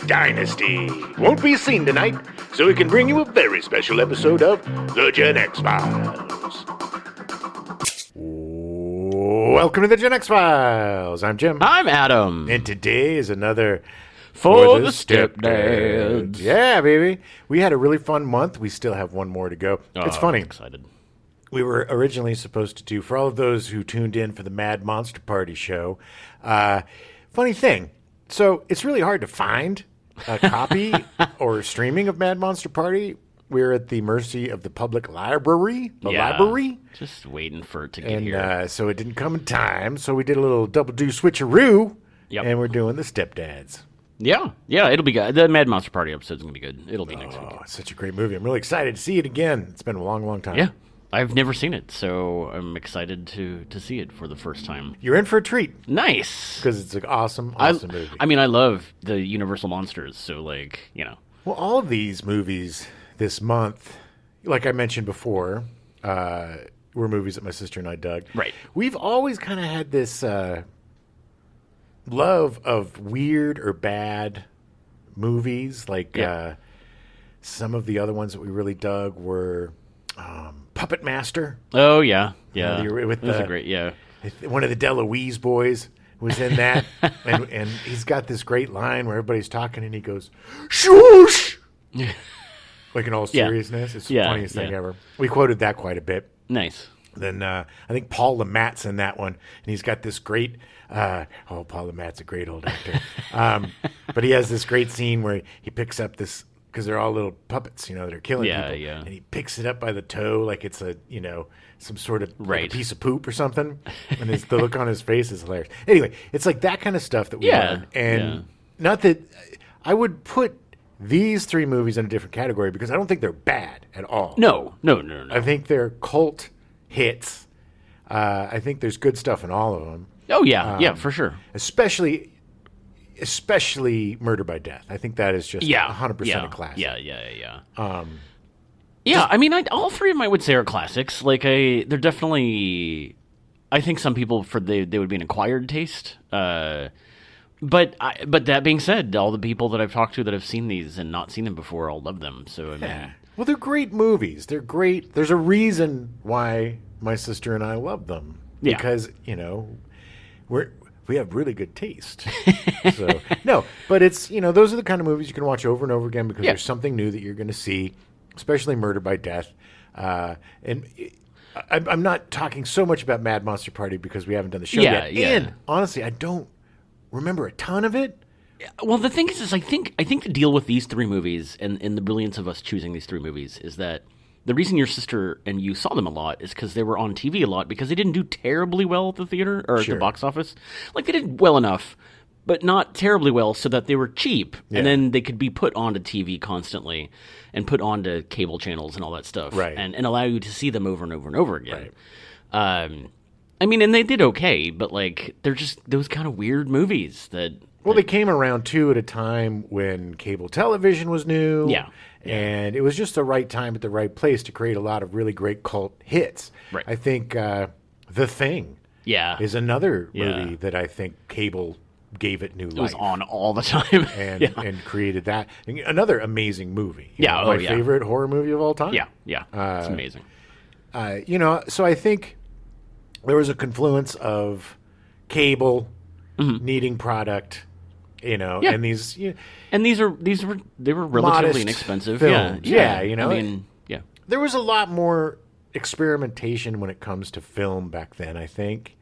Dynasty won't be seen tonight, so we can bring you a very special episode of The Gen X Files. Welcome to The Gen X Files. I'm Jim. I'm Adam. And today is another For the Stepdads. Yeah, baby. We had a really fun month. We still have one more to go. It's funny. I'm excited. We were originally supposed to do, for all of those who tuned in for the Mad Monster Party show, funny thing. So it's really hard to find a copy or streaming of Mad Monster Party. We're at the mercy of the public library. Library. Just waiting for it to get here. And so it didn't come in time. So we did a little double do switcheroo. Yep. And we're doing the Stepdads. Yeah, it'll be good. The Mad Monster Party episode's going to be good. It'll be next week. Oh, it's such a great movie. I'm really excited to see it again. It's been a long, long time. Yeah. I've never seen it, so I'm excited to see it for the first time. You're in for a treat. Nice. Because it's an awesome movie. I mean, I love the Universal monsters, so, Well, all of these movies this month, like I mentioned before, were movies that my sister and I dug. Right. We've always kind of had this love of weird or bad movies. Like some of the other ones that we really dug were Puppet Master. Oh, yeah. Yeah. With it was a great, yeah. One of the DeLuise boys was in that. and he's got this great line where everybody's talking and he goes, "Shoosh!" Like in all seriousness. It's the funniest thing ever. We quoted that quite a bit. Nice. Then I think Paul LeMat's in that one, and he's got this great. Paul LeMat's a great old actor, but he has this great scene where he picks up this because they're all little puppets, that are killing people. Yeah. And he picks it up by the toe like it's some sort of like a piece of poop or something, and the look on his face is hilarious. Anyway, it's like that kind of stuff that we learn, and not that I would put these three movies in a different category because I don't think they're bad at all. No. I think they're cult hits. I think there's good stuff in all of them. Oh, yeah. For sure. Especially Murder by Death. I think that is just 100% a classic. Yeah. I mean, all three of them I would say are classics. They're definitely. I think some people they would be an acquired taste. But that being said, all the people that I've talked to that have seen these and not seen them before all love them. So I mean, well, they're great movies. They're great. There's a reason why my sister and I love them. Yeah. Because we have really good taste. So no, but it's those are the kind of movies you can watch over and over again because there's something new that you're going to see, especially Murder by Death. And I'm not talking so much about Mad Monster Party because we haven't done the show yet. Yeah. And honestly, I don't remember a ton of it. Well, the thing is I think the deal with these three movies and the brilliance of us choosing these three movies is that the reason your sister and you saw them a lot is because they were on TV a lot because they didn't do terribly well at the theater or at the box office. Like, they did well enough, but not terribly well so that they were cheap. Yeah. And then they could be put onto TV constantly and put onto cable channels and all that stuff. Right. And allow you to see them over and over and over again. Right. I mean, and they did okay, but, they're just those kind of weird movies that... Well, they came around, too, at a time when cable television was new. Yeah. And it was just the right time at the right place to create a lot of really great cult hits. Right. I think The Thing is another movie that I think cable gave it new life. It was on all the time. and created that. Another amazing movie. My favorite horror movie of all time. Yeah. It's amazing. So I think there was a confluence of cable needing product. And these, and they were relatively inexpensive films. Yeah. I mean, there was a lot more experimentation when it comes to film back then. I think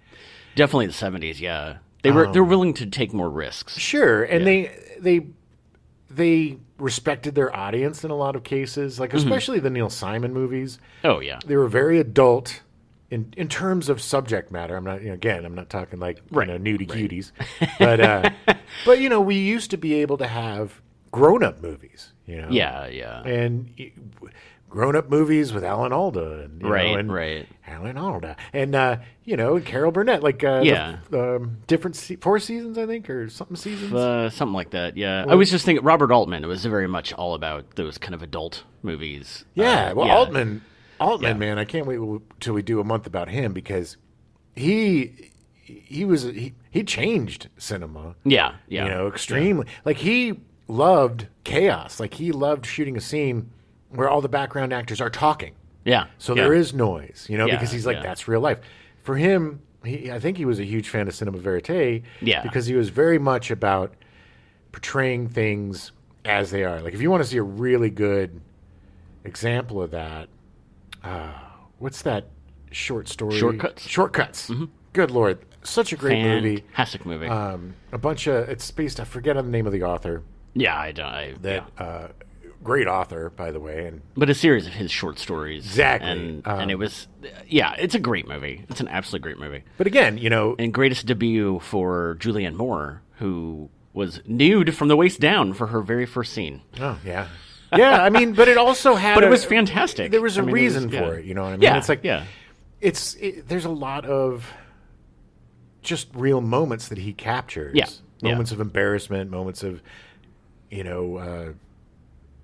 definitely the 70s. Yeah, they're willing to take more risks. Sure, and they respected their audience in a lot of cases, like especially the Neil Simon movies. Oh yeah, they were very adult. In terms of subject matter, I'm not talking like nudie cuties, but we used to be able to have grown-up movies, and grown-up movies with Alan Alda, and Alan Alda, and Carol Burnett, different 4 seasons, I think, or something seasons, something like that. Yeah, I was just thinking Robert Altman. It was very much all about those kind of adult movies. Altman, man, I can't wait till we do a month about him because he changed cinema. Yeah. Extremely. Like he loved chaos. Like, he loved shooting a scene where all the background actors are talking. Yeah. So there is noise, because he's like, yeah. that's real life. For him, I think he was a huge fan of cinema verite. Yeah. Because he was very much about portraying things as they are. Like, if you want to see a really good example of that, what's that short story? Shortcuts. Mm-hmm. Good Lord. Such a great movie. Fantastic movie. A bunch of, it's based, I forget the name of the author. Yeah, I don't. Great author, by the way. But a series of his short stories. Exactly. And it was, it's a great movie. It's an absolutely great movie. But again, And greatest debut for Julianne Moore, who was nude from the waist down for her very first scene. Oh, yeah. Yeah, I mean, but it also had... But it was fantastic. There was a reason for it, you know what I mean? Yeah, it's like, there's a lot of just real moments that he captures. Yeah. Moments of embarrassment, moments of,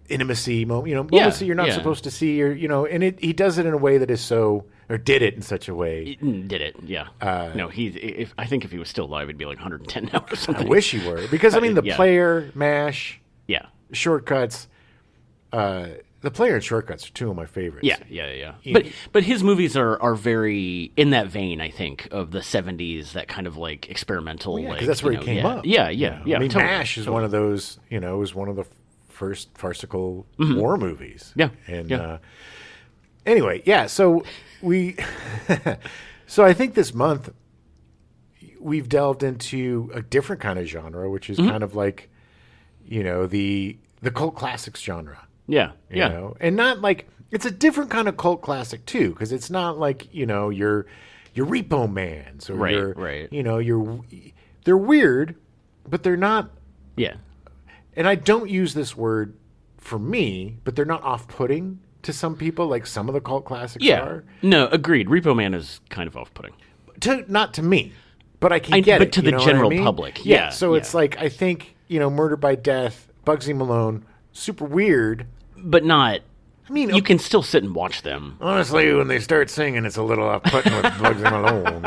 intimacy, moments that you're not supposed to see, or, and he does it in a way that is so, or did it in such a way. Did it, yeah. I think if he was still alive, he'd be like 110 now or something. I wish he were. Because, I mean, The Player, MASH, Shortcuts, The Player and Shortcuts are two of my favorites. Yeah. But his movies are very in that vein, I think, of the 70s, that kind of like experimental. Well, because that's where he came up. Yeah. I mean, totally, MASH is one of those, was one of the first farcical war movies. Yeah. And anyway, so so I think this month we've delved into a different kind of genre, which is kind of like, the cult classics genre. Yeah. You know? And not like, it's a different kind of cult classic too, because it's not like, your Repo Mans or right. They're weird, but they're not. Yeah. And I don't use this word for me, but they're not off-putting to some people, like some of the cult classics are. No, agreed. Repo Man is kind of off-putting. Not to me, but I can get it. But to the general public, yeah. So it's like, I think, Murder by Death, Bugsy Malone, super weird. But not... I mean, you can still sit and watch them. Honestly, when they start singing, it's a little off-putting with Bugsy Malone.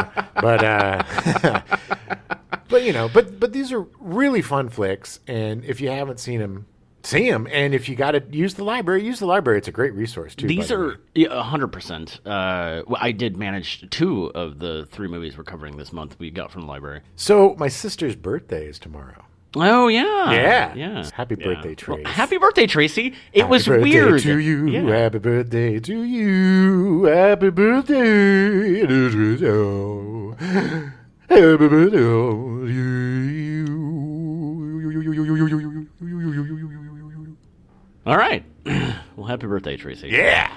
But these are really fun flicks, and if you haven't seen them, see them. And if you got to use the library. It's a great resource too. These are 100%. I did manage 2 of the 3 movies we're covering this month. We got from the library. So my sister's birthday is tomorrow. Oh yeah, yeah. Happy birthday, Tracy! Well, happy birthday, Tracy! It was weird. Happy birthday to you. Yeah. Happy birthday to you. Happy birthday. Happy birthday to you. All right. Well, happy birthday, Tracy. Yeah.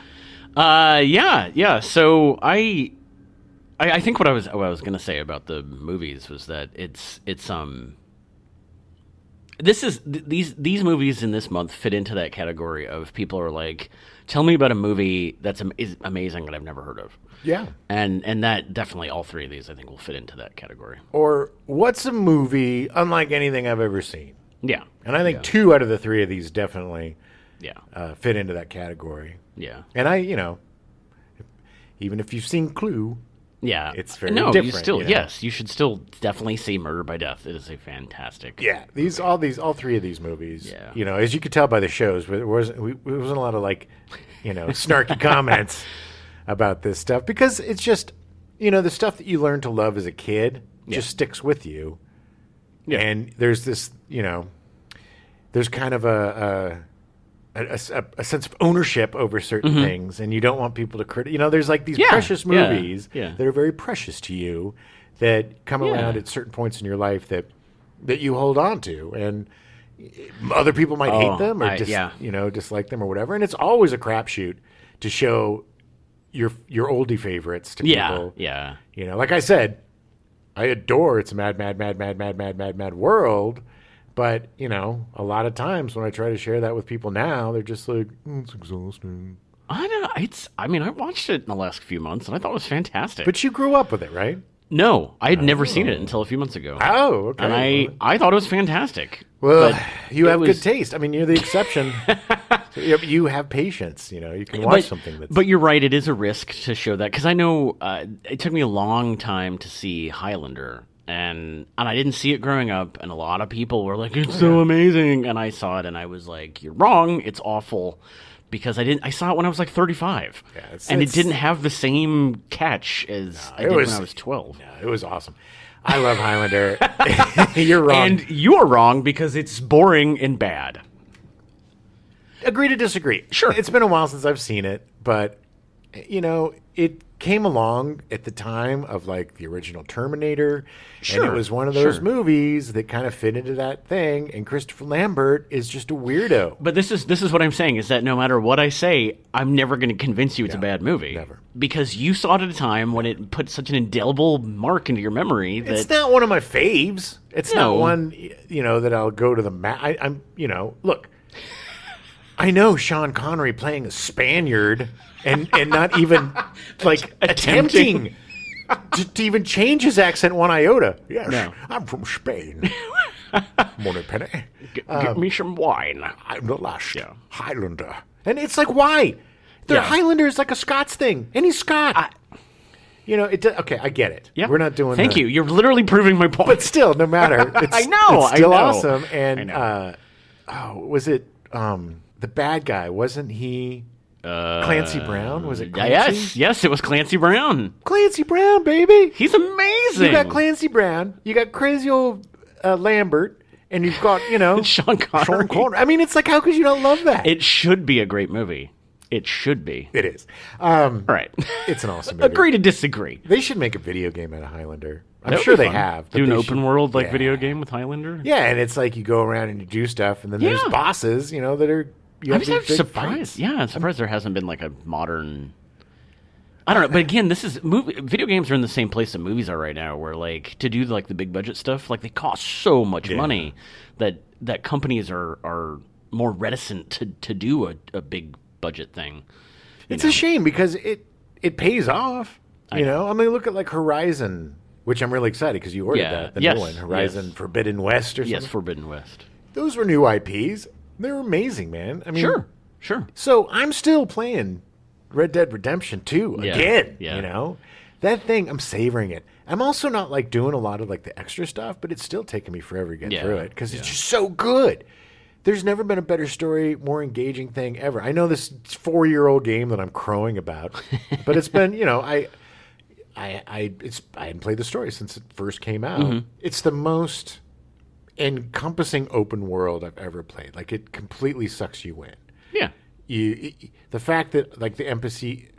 Yeah. So I think what I was going to say about the movies was that these movies in this month fit into that category of people are like, tell me about a movie is amazing that I've never heard of. Yeah. And that definitely, all 3 of these I think will fit into that category. Or what's a movie unlike anything I've ever seen? Yeah. And I think 2 out of the 3 of these definitely fit into that category. Yeah. And even if you've seen Clue, it's very different. Yes, you should still definitely see Murder by Death. It is a fantastic. Yeah, all 3 of these movies. Yeah. As you could tell by the shows, there wasn't a lot of snarky comments about this stuff, because it's just, the stuff that you learn to love as a kid just sticks with you. Yeah. And there's this, there's kind of a sense of ownership over certain things, and you don't want people to criticize. There's like these precious movies that are very precious to you that come around at certain points in your life that you hold on to, and other people might hate them or dislike them or whatever. And it's always a crapshoot to show your oldie favorites to people. Yeah. Like I said, I adore It's a Mad, Mad, Mad, Mad, Mad, Mad, Mad, Mad World. But, a lot of times when I try to share that with people now, they're just like, it's exhausting. I don't know. I watched it in the last few months, and I thought it was fantastic. But you grew up with it, right? No, I had never seen it until a few months ago. Oh, okay. And I thought it was fantastic. Well, you have good taste. I mean, you're the exception. You have patience. You can watch something that's... But you're right. It is a risk to show that. Because I know it took me a long time to see Highlander. And I didn't see it growing up, and a lot of people were like, "It's so amazing," and I saw it, and I was like, "You're wrong. It's awful," because I saw it when I was like 35, and it didn't have the same catch as I did when I was 12. No, it was awesome. I love Highlander. You're wrong, and you're wrong because it's boring and bad. Agree to disagree. Sure, it's been a while since I've seen it, but it came along at the time of like the original Terminator, and it was one of those movies that kind of fit into that thing. And Christopher Lambert is just a weirdo. But this is what I'm saying, is that no matter what I say, I'm never going to convince you it's a bad movie. Never. Because you saw it at a time when it put such an indelible mark into your memory that it's not one of my faves. It's not one that I'll go to the I'm look. I know Sean Connery playing a Spaniard and not even like attempting to even change his accent one iota. Yes, no. I'm from Spain. Morning, Penny. Give me some wine. I'm the last Highlander. And it's like, why? The Highlander is like a Scots thing, and he's Scot. Okay, I get it. Yep. We're not doing Thank you. You're literally proving my point. But still, no matter. It's, I know. It's still I know. awesome. And, was it... the bad guy, wasn't he Clancy Brown? Was it Clancy? Yes, it was Clancy Brown. Clancy Brown, baby. He's amazing. You got Clancy Brown, you got crazy old Lambert, and you've got, Sean Connery. I mean, it's like, how could you not love that? It should be a great movie. It should be. It is. Right. It's an awesome movie. Agree to disagree. They should make a video game out of Highlander. I'm sure they have. Do an open world video game with Highlander? Yeah, and it's like you go around and you do stuff, and then there's bosses, that are... I'm surprised. Fights. Yeah, I'm surprised there hasn't been like a modern. I don't know, but again, video games are in the same place that movies are right now, where like to do like the big budget stuff, like they cost so much money that companies are more reticent to do a big budget thing. It's a shame because it pays off. I mean, look at like Horizon, which I'm really excited because you ordered that the new one, Horizon Forbidden West or something. Yes, Forbidden West. Those were new IPs. They're amazing, man. I mean, sure. So I'm still playing Red Dead Redemption 2 again. Yeah. That thing, I'm savoring it. I'm also not like doing a lot of like the extra stuff, but it's still taking me forever to get through it because it's just so good. There's never been a better story, more engaging thing ever. I know this 4-year-old game that I'm crowing about, but it's been, I hadn't played the story since it first came out. Mm-hmm. It's the most encompassing open world I've ever played. Like it completely sucks you in. Yeah. The fact that like the NPCs,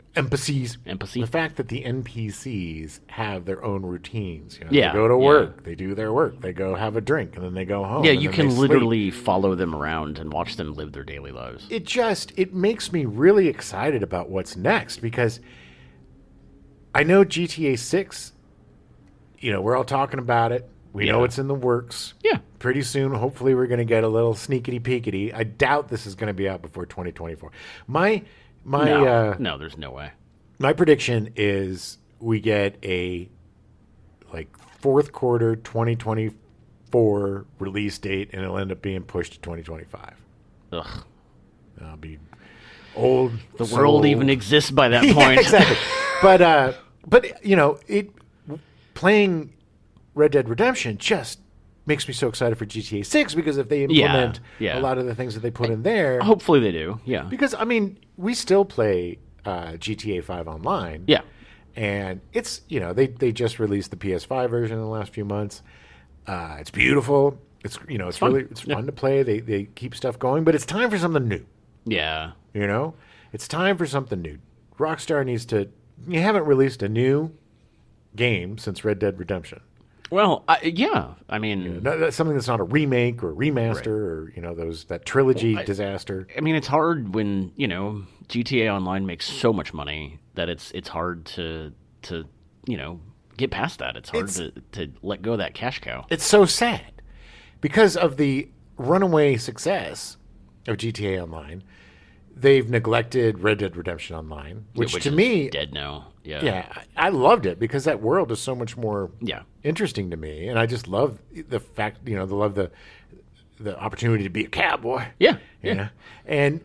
the fact that the NPCs have their own routines. They go to work, they do their work, they go have a drink, and then they go home. Yeah, you can literally follow them around and watch them live their daily lives. It makes me really excited about what's next because I know GTA 6. We're all talking about it. We know it's in the works. Yeah. Pretty soon, hopefully, we're going to get a little sneakity-peekity. I doubt this is going to be out before 2024. No, there's no way. My prediction is we get a fourth quarter 2024 release date, and it'll end up being pushed to 2025. Ugh. I'll be old. The world even exists by that point. Yeah, exactly. But playing Red Dead Redemption just makes me so excited for GTA 6 because if they implement a lot of the things that they put in there... Hopefully they do, yeah. Because, I mean, we still play GTA 5 online. Yeah. And it's, they just released the PS5 version in the last few months. It's beautiful. It's fun. It's fun to play. They keep stuff going, but it's time for something new. Yeah. It's time for something new. Rockstar needs to... You haven't released a new game since Red Dead Redemption. Well, I mean... something that's not a remake or a remaster or, that trilogy disaster. I mean, it's hard when, GTA Online makes so much money that it's hard to get past that. It's hard to let go of that cash cow. It's so sad. Because of the runaway success of GTA Online, they've neglected Red Dead Redemption Online, which to me... is dead now. Yeah. Yeah, I loved it because that world is so much more interesting to me, and I just love the fact, the opportunity to be a cowboy. Yeah. And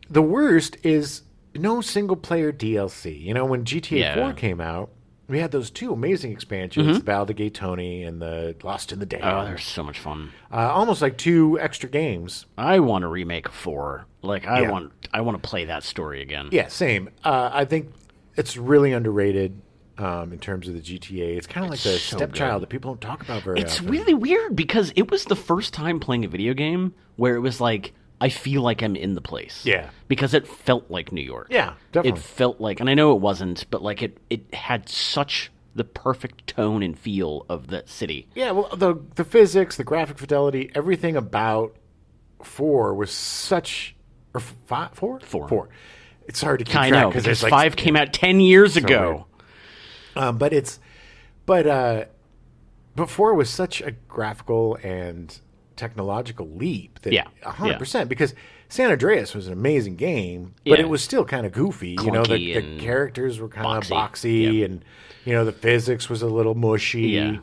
the worst is no single player DLC. When GTA 4 came out, we had those 2 amazing expansions, Val de Gay Tony and the Lost in the Dam. Oh, they're so much fun. Almost like 2 extra games. I want to remake 4. Like I want to play that story again. Yeah, same. I think it's really underrated in terms of the GTA. It's kind of like the so stepchild good. that people don't talk about very It's often. really weird because it was the first time playing a video game where it was like, I feel like I'm in the place. Yeah. Because it felt like New York. Yeah, definitely. It felt like, and I know it wasn't, but like it had such the perfect tone and feel of the city. Yeah, well, the physics, the graphic fidelity, everything about 4 was such... Or 5? 4? 4. It's hard to keep I track know, because because like, 5 came out 10 years ago. But 4 was such a graphical and technological leap that 100%, because San Andreas was an amazing game, but it was still kind of goofy. You know, the characters were kind of boxy, and the physics was a little mushy. Yeah.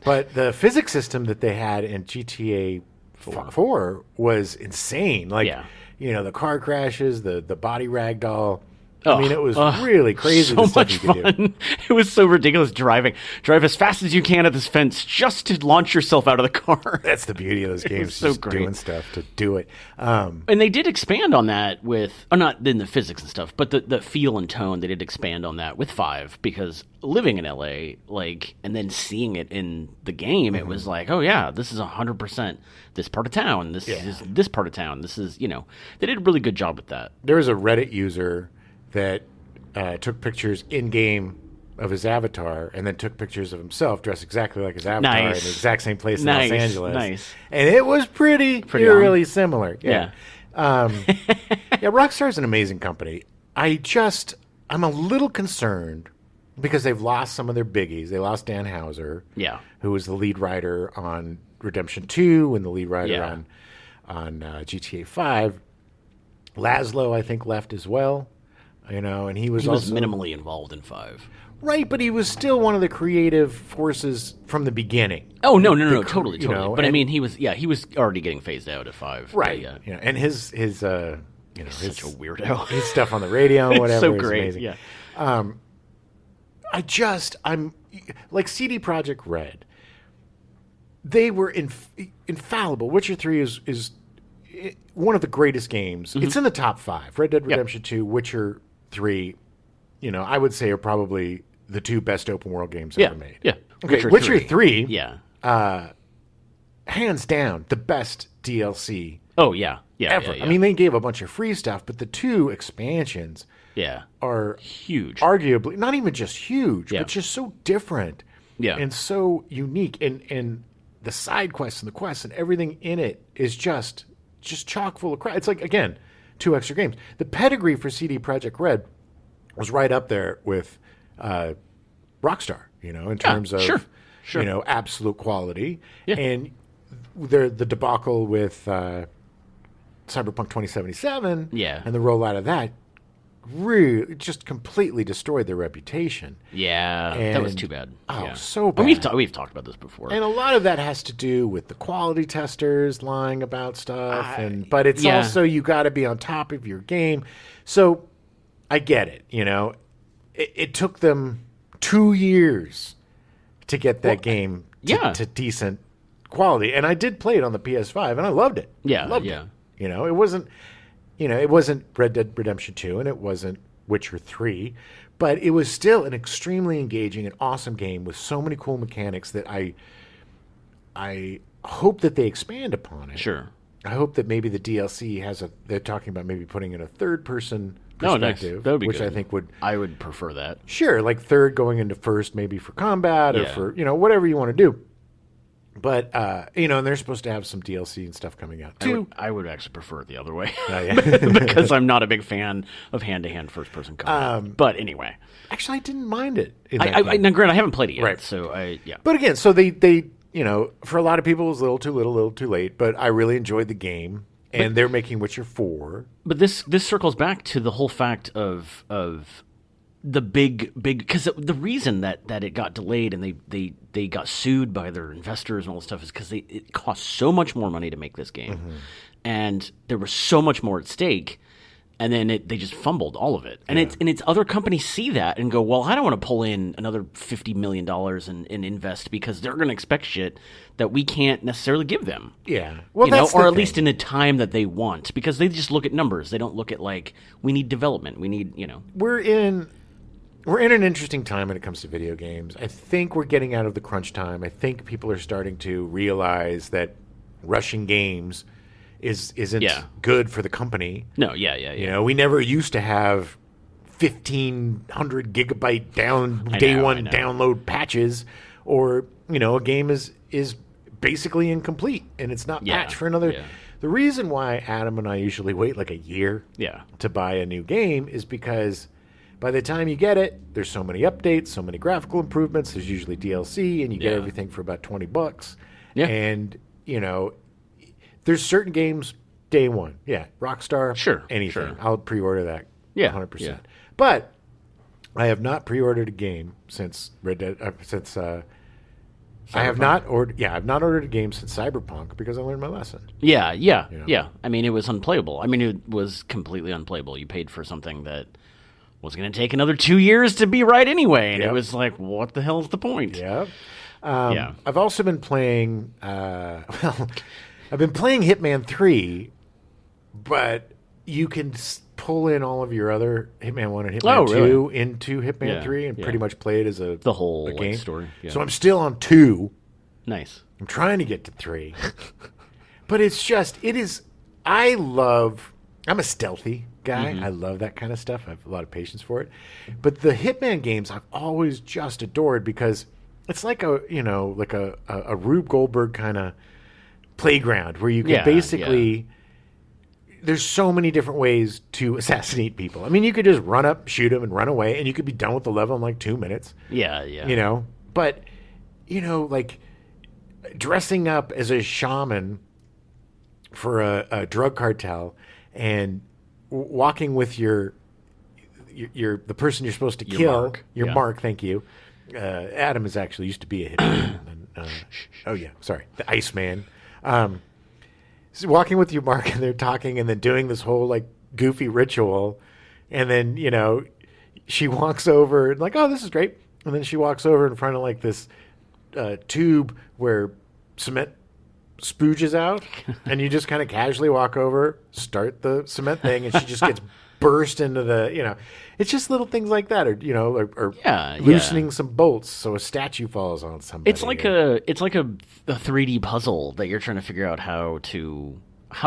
But the physics system that they had in GTA 4 was insane. Like, the car crashes, the body ragdoll. I mean, it was really crazy. So the stuff much you could fun. do. It was so ridiculous driving. Drive as fast as you can at this fence just to launch yourself out of the car. That's the beauty of those games, so just great. doing stuff to do it. And they did expand on that with, not in the physics and stuff, but the feel and tone, they did expand on that with 5, because living in LA, like, and then seeing it in the game, it was like, oh yeah, this is 100% this part of town. This is this part of town. This is, they did a really good job with that. There was a Reddit user that took pictures in-game of his avatar and then took pictures of himself dressed exactly like his avatar in the exact same place in Los Angeles. Nice. And it was pretty eerily similar. Yeah. Rockstar's an amazing company. I'm a little concerned because they've lost some of their biggies. They lost Dan Houser, who was the lead writer on Redemption 2 and the lead writer on GTA 5. Laszlo, I think, left as well. And he was also minimally involved in 5. Right, but he was still one of the creative forces from the beginning. Oh, no, totally. But I mean, he was already getting phased out at 5. Right. And his such a weirdo. His stuff on the radio and whatever so is great. amazing. Yeah. I'm like CD Projekt Red. They were infallible. Witcher 3 is one of the greatest games. Mm-hmm. It's in the top 5. Red Dead Redemption 2, Witcher 3, I would say are probably the 2 best open world games ever made. Yeah. Okay, Witcher 3 yeah. Hands down, the best DLC Oh, yeah. ever. Yeah. I mean, they gave a bunch of free stuff, but the 2 expansions are huge. Arguably, not even just huge, but just so different and so unique. And the side quests and the quests and everything in it is just chock full of crap. It's like, again, 2 extra games. The pedigree for CD Projekt Red was right up there with Rockstar, in terms of absolute quality. Yeah. And the debacle with Cyberpunk 2077 and the rollout of that really just completely destroyed their reputation. Yeah, that was too bad. So bad. And we've talked about this before. And a lot of that has to do with the quality testers lying about stuff, but it's also you got to be on top of your game. So I get it. It took them 2 years to get that game to decent quality, and I did play it on the PS5, and I loved it. Loved it. It wasn't. It wasn't Red Dead Redemption 2, and it wasn't Witcher 3, but it was still an extremely engaging and awesome game with so many cool mechanics that I hope that they expand upon it. Sure. I hope that maybe the DLC they're talking about maybe putting in a third-person perspective, that would be which good. I think I would prefer that. Sure, like third going into first maybe for combat or for, whatever you want to do. But, and they're supposed to have some DLC and stuff coming out, too. I would actually prefer it the other way. Because I'm not a big fan of hand-to-hand first-person combat. But anyway. Actually, I didn't mind it. Now, granted, I haven't played it yet. Right. So, But again, so they for a lot of people, it was a little too little, a little too late. But I really enjoyed the game. And they're making Witcher 4. But this circles back to the whole fact of the big because the reason that it got delayed and they got sued by their investors and all this stuff is because it cost so much more money to make this game, and there was so much more at stake And then they just fumbled all of it. And it's other companies see that and go, well, I don't want to pull in another $50 million and invest because they're going to expect shit that we can't necessarily give them. Yeah. Well, or at least in the time that they want, because they just look at numbers. They don't look at we need development. We need, We're in an interesting time when it comes to video games. I think we're getting out of the crunch time. I think people are starting to realize that rushing games isn't good for the company. No, yeah. We never used to have 1,500 gigabyte day one download patches, or a game is basically incomplete and it's not patched for another. Yeah. The reason why Adam and I usually wait like a year to buy a new game is because by the time you get it, there's so many updates, so many graphical improvements. There's usually DLC, and you get everything for about $20. Yeah, and there's certain games day one. Yeah, Rockstar. Sure. Anything. Sure. I'll pre-order that. Yeah. 100%. Yeah. But I have not pre-ordered a game since Red Dead. I have not ordered. Yeah, I've not ordered a game since Cyberpunk because I learned my lesson. Yeah. I mean, it was unplayable. I mean, it was completely unplayable. You paid for something that was going to take another 2 years to be right anyway, and it was like, what the hell is the point? Yeah. I've also been playing. I've been playing Hitman 3, but you can pull in all of your other Hitman 1 and Hitman 2 into Hitman 3 and pretty much play it as the whole game story. Yeah. So I'm still on 2. Nice. I'm trying to get to 3. But I'm a stealthy guy. Mm-hmm. I love that kind of stuff. I have a lot of patience for it. But the Hitman games I've always just adored because it's like a Rube Goldberg kind of playground where you can basically there's so many different ways to assassinate people. I mean, you could just run up, shoot them, and run away, and you could be done with the level in like 2 minutes. Yeah. But like dressing up as a shaman for a drug cartel and walking with the person you're supposed to kill, mark. Your mark. Thank you. Adam is actually used to be a hitman. The Iceman. So walking with your mark, and they're talking, and then doing this whole like goofy ritual, and then she walks over and like, oh, this is great, and then she walks over in front of like this tube where cement spooges out, and you just kind of casually walk over, start the cement thing, and she just gets burst into the it's just little things like that, or loosening some bolts so a statue falls on somebody. It's like a 3D puzzle that you're trying to figure out how to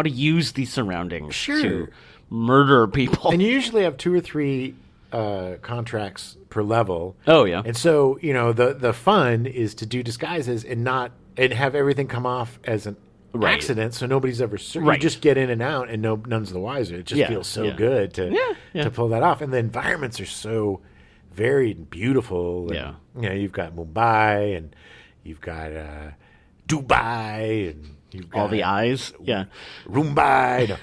use these surroundings to murder people. And you usually have 2 or 3 contracts per level. Oh yeah. And so the fun is to do disguises and have everything come off as an accident, so nobody's ever certain. You just get in and out, and none's the wiser. It just feels so good to pull that off. And the environments are so varied and beautiful. And, you've got Mumbai, and you've got Dubai, and you've got all the eyes. Mumbai.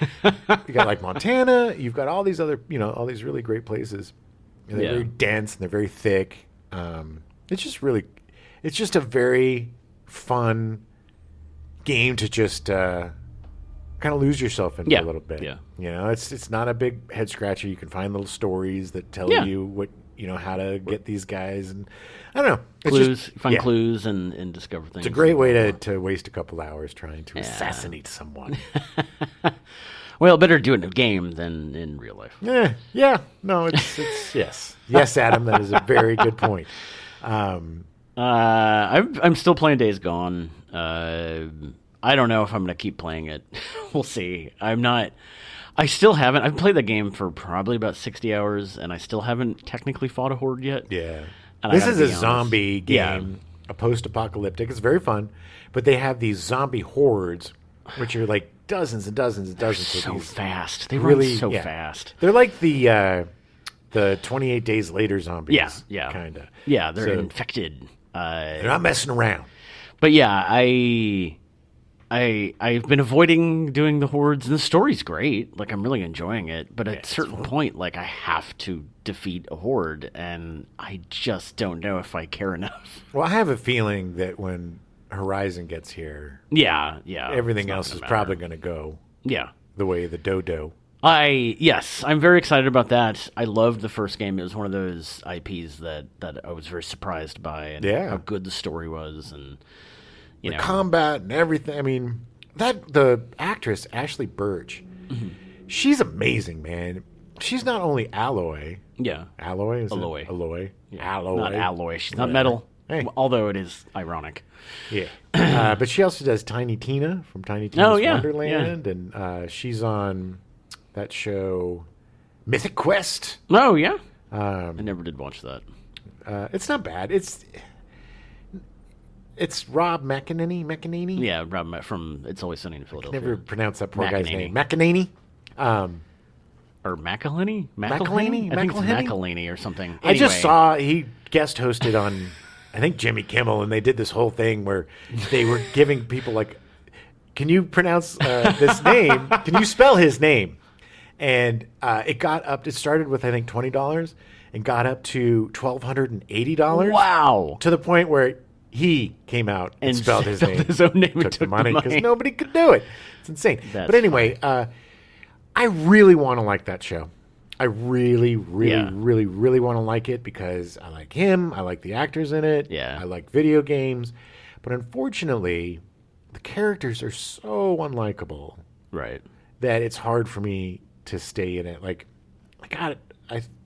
You got like Montana. You've got all these other, all these really great places. And they're very dense and they're very thick. It's just a very fun game to just kind of lose yourself into a little bit. It's not a big head scratcher. You can find little stories that tell you what how to get these guys, and I don't know, find clues and discover things. It's a great way to waste a couple hours trying to assassinate someone. Well, better do it in a game than in real life. No, it's yes, Adam, that is a very good point. I'm still playing Days Gone. I don't know if I'm going to keep playing it. We'll see. I still haven't. I've played the game for probably about 60 hours, and I still haven't technically fought a horde yet. Yeah. This is a zombie game, a post-apocalyptic. It's very fun, but they have these zombie hordes, which are like dozens and dozens and dozens of these. So fast. They run so fast. They're like the 28 Days Later zombies. Yeah. Kind of. Yeah, they're infected. They're not messing around. But yeah, I've been avoiding doing the hordes, and the story's great. Like, I'm really enjoying it. But at a certain point, like, I have to defeat a horde, and I just don't know if I care enough. Well, I have a feeling that when Horizon gets here, yeah, everything else is probably going to go the way of the dodo. Yes, I'm very excited about that. I loved the first game. It was one of those IPs that I was very surprised by, and how good the story was, and the combat and everything. I mean, the actress Ashley Burch, she's amazing, man. She's not only Alloy. Yeah, Alloy is Alloy. Alloy. Yeah. Alloy. Not Alloy. She's not metal. Hey. Although it is ironic. Yeah. But she also does Tiny Tina from Tiny Tina's Wonderland, and she's on that show Mythic Quest. Oh, yeah? I never did watch that. It's not bad. It's Rob McEnany? Yeah, Rob from It's Always Sunny in Philadelphia. I can never pronounce that poor guy's name. McEnany? Or McElhenney? McElhenney? I think it's McElhenney or something. Anyway. I just saw he guest hosted on, I think, Jimmy Kimmel, and they did this whole thing where they were giving people like, can you pronounce this name? Can you spell his name? And it started with, I think, $20 and got up to $1,280. Wow. To the point where he came out and spelled his name. His own name and took the money because nobody could do it. It's insane. But anyway, I really want to like that show. I really, really want to like it because I like him. I like the actors in it. Yeah. I like video games. But unfortunately, the characters are so unlikable. Right. That it's hard for me to stay in it. Like, I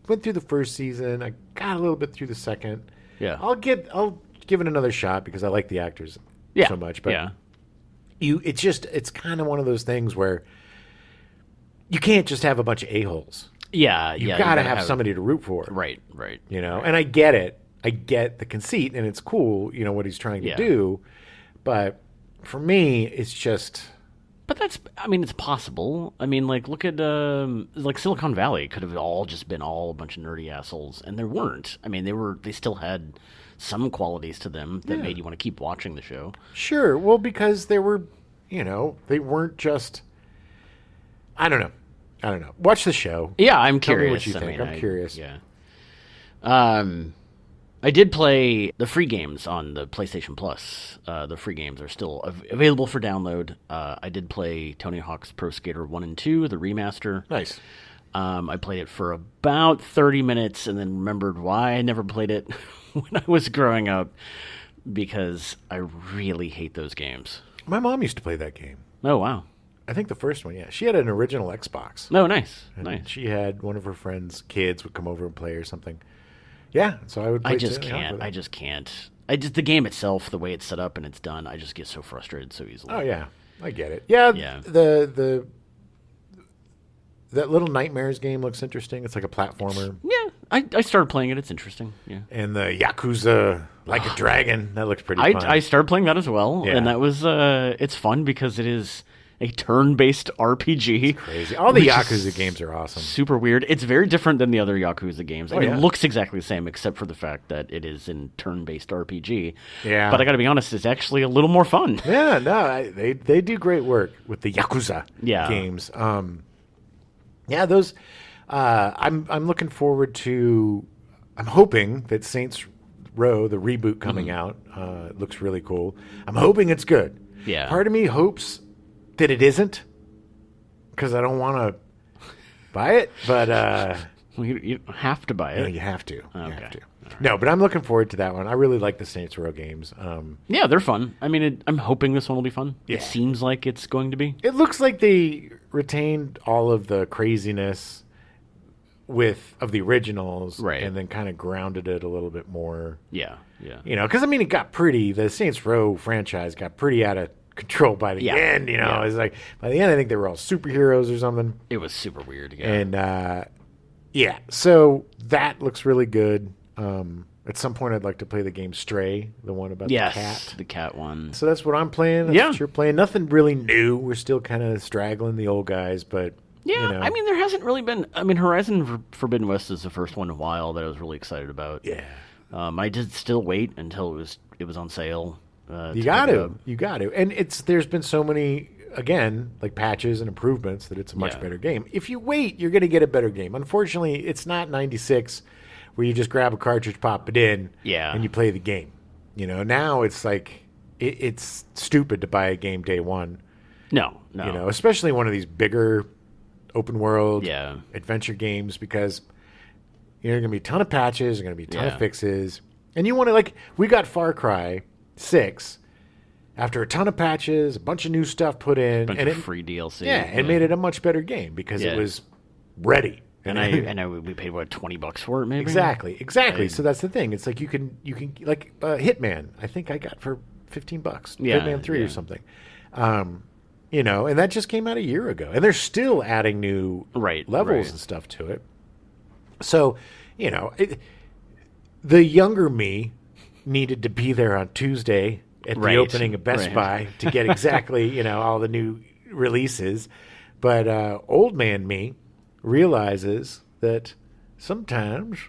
went through the first season. I got a little bit through the second. Yeah. I'll give it another shot because I like the actors so much. But it's kind of one of those things where you can't just have a bunch of a-holes. Yeah, you got to have somebody to root for. Right. You know, and I get it. I get the conceit, and it's cool, you know, what he's trying to do. But for me, it's just... But it's possible. I mean, like, look at, like, Silicon Valley could have all just been all a bunch of nerdy assholes, and there weren't. I mean, they still had some qualities to them that made you want to keep watching the show. Sure. Well, because they were, you know, they weren't just... I don't know. Watch the show. Yeah, I'm curious. Tell me what you think. I'm curious. Yeah. I did play the free games on the PlayStation Plus. The free games are still available for download. I did play Tony Hawk's Pro Skater 1 and 2, the remaster. Nice. I played it for about 30 minutes and then remembered why I never played it when I was growing up, because I really hate those games. My mom used to play that game. Oh, wow. I think the first one, yeah. She had an original Xbox. Oh, nice. And she had one of her friends' kids would come over and play or something. Yeah, so I would play I just can't. The game itself, the way it's set up and it's done, I just get so frustrated so easily. Oh, yeah. I get it. Yeah. That Little Nightmares game looks interesting. It's like a platformer. Yeah. I started playing it. It's interesting. Yeah. And the Yakuza Like a Dragon, that looks pretty fun. I started playing that as well. Yeah. And that was, it's fun because it is a turn-based RPG. It's crazy. All the Yakuza games are awesome. Super weird. It's very different than the other Yakuza games. I mean, it looks exactly the same except for the fact that it is in turn-based RPG. Yeah. But I got to be honest, it's actually a little more fun. Yeah, no, they do great work with the Yakuza games. Yeah, those. I'm looking forward to. I'm hoping that Saints Row, the reboot coming out, looks really cool. I'm hoping it's good. Yeah. Part of me hopes that it isn't, because I don't want to buy it, but you have to buy it. No, you have to. Okay. You have to. Right. No, but I'm looking forward to that one. I really like the Saints Row games. Yeah, they're fun. I mean, I'm hoping this one will be fun. Yeah. It seems like it's going to be. It looks like they retained all of the craziness of the originals, right, and then kind of grounded it a little bit more. Yeah. You know, because I mean, the Saints Row franchise got pretty out of control by the end. You know, it's like by the end, I think they were all superheroes or something. It was super weird. Yeah. And so that looks really good. At some point, I'd like to play the game Stray, the one about the cat. The cat one. So that's what I'm playing. That's what you're playing. Nothing really new. We're still kind of straggling the old guys, but yeah, you know. I mean, there hasn't really been. I mean, Horizon Forbidden West is the first one in a while that I was really excited about. Yeah. I did still wait until it was on sale. You got to, and there's been so many, again, like patches and improvements that it's a much better game. If you wait, you're going to get a better game. Unfortunately, it's not 96 where you just grab a cartridge, pop it in, and you play the game. You know, now it's like it's stupid to buy a game day one. No. You know, especially one of these bigger open world Yeah. adventure games because there are going to be a ton of patches, there are going to be a ton Yeah. of fixes. And you want to, like, we got Far Cry 6 after a ton of patches, a bunch of new stuff put in. Bunch and of free DLC. Yeah, and made it a much better game because Yeah. it was ready. And I know we paid, what, $20 for it, maybe? Exactly. So that's the thing. It's like you can like Hitman. I think I got for $15. Yeah, Hitman 3 yeah. or something. You know, and that just came out a year ago, and they're still adding new levels and stuff to it. So, you know, the younger me needed to be there on Tuesday at the opening of Best Buy to get exactly, you know, all the new releases. But old man me realizes that sometimes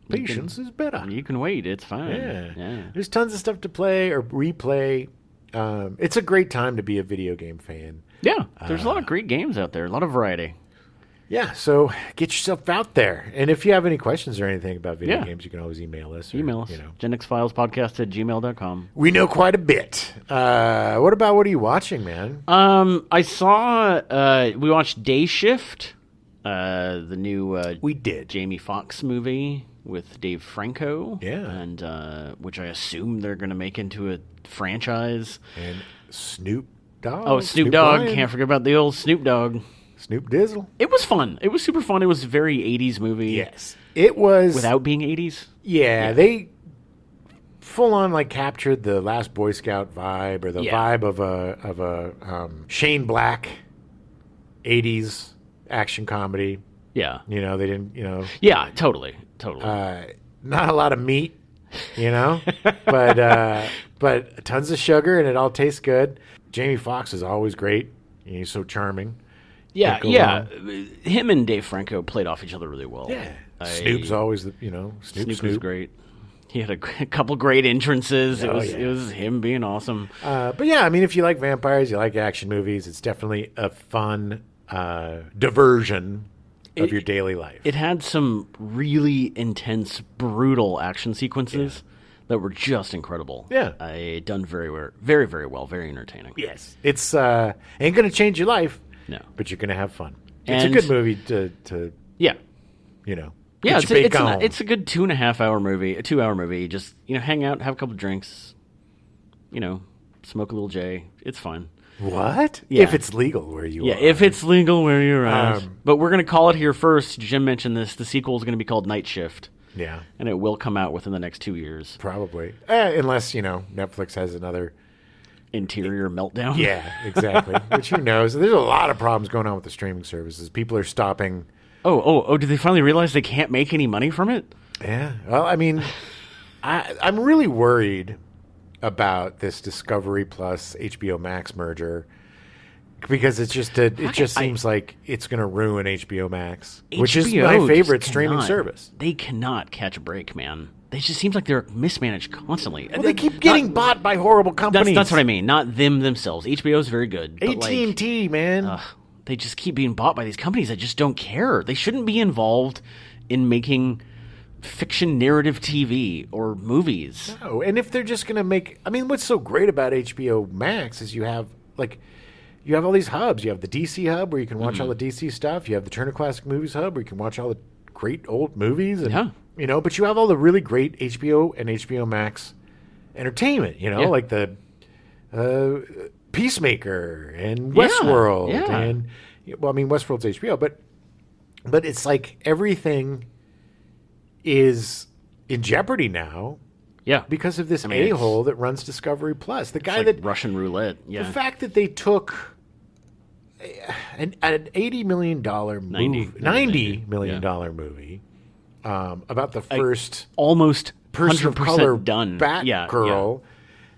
patience is better. You can wait. It's fine. Yeah. There's tons of stuff to play or replay. It's a great time to be a video game fan. Yeah. There's a lot of great games out there. A lot of variety. Yeah, so get yourself out there. And if you have any questions or anything about video games, you can always email us. Email us. GenXFilesPodcast@gmail.com. We know quite a bit. What are you watching, man? I saw, we watched Day Shift, the new We did. Jamie Foxx movie with Dave Franco. Yeah. And which I assume they're going to make into a franchise. And Snoop Dogg. Oh, Snoop Dogg. Lion. Can't forget about the old Snoop Dogg. Snoop Dizzle. It was fun. It was super fun. It was a very 80s movie. Yes. It was. Without being 80s. Yeah, they full on like captured the Last Boy Scout vibe or the vibe of a Shane Black 80s action comedy. Yeah. You know, they didn't, Yeah, totally. not a lot of meat, but tons of sugar and it all tastes good. Jamie Foxx is always great. He's so charming. Yeah, Can't go yeah. wrong. Him and Dave Franco played off each other really well. Yeah. Snoop's always Snoop was great. He had a couple great entrances. It was him being awesome. But yeah, I mean, if you like vampires, you like action movies, it's definitely a fun diversion of your daily life. It had some really intense, brutal action sequences that were just incredible. Yeah. Done very, very, very well. Very entertaining. Yes. It's ain't going to change your life. No. But you're going to have fun. It's a good movie to yeah. Yeah, it's a good 2.5 hour movie, a 2 hour movie. Just, hang out, have a couple of drinks, smoke a little J. It's fine. What? Yeah. If it's legal where you are. Yeah, if it's legal where you're at. But we're going to call it here first. Jim mentioned this. The sequel is going to be called Night Shift. Yeah. And it will come out within the next 2 years. Probably. Unless, Netflix has another interior meltdown. Yeah, exactly. Which who knows? There's a lot of problems going on with the streaming services. People are stopping. Oh! Did they finally realize they can't make any money from it? Yeah. Well, I mean, I'm really worried about this Discovery Plus HBO Max merger because it just seems like it's going to ruin HBO Max, which is my favorite streaming service. They cannot catch a break, man. It just seems like they're mismanaged constantly. Well, they keep getting bought by horrible companies. That's what I mean. Not them themselves. HBO is very good. AT&T, man. They just keep being bought by these companies that just don't care. They shouldn't be involved in making fiction narrative TV or movies. No, and if they're just going to make... I mean, what's so great about HBO Max is you have all these hubs. You have the DC hub where you can watch all the DC stuff. You have the Turner Classic Movies hub where you can watch all the great old movies. And, but you have all the really great HBO and HBO Max entertainment, like the Peacemaker and Westworld. Yeah. And, Westworld's HBO, but it's like everything is in jeopardy now. Yeah. Because of this a-hole that runs Discovery Plus. The guy that... Russian roulette. Yeah. The fact that they took an $80 million movie, $90 million movie about the first almost person of color done Batgirl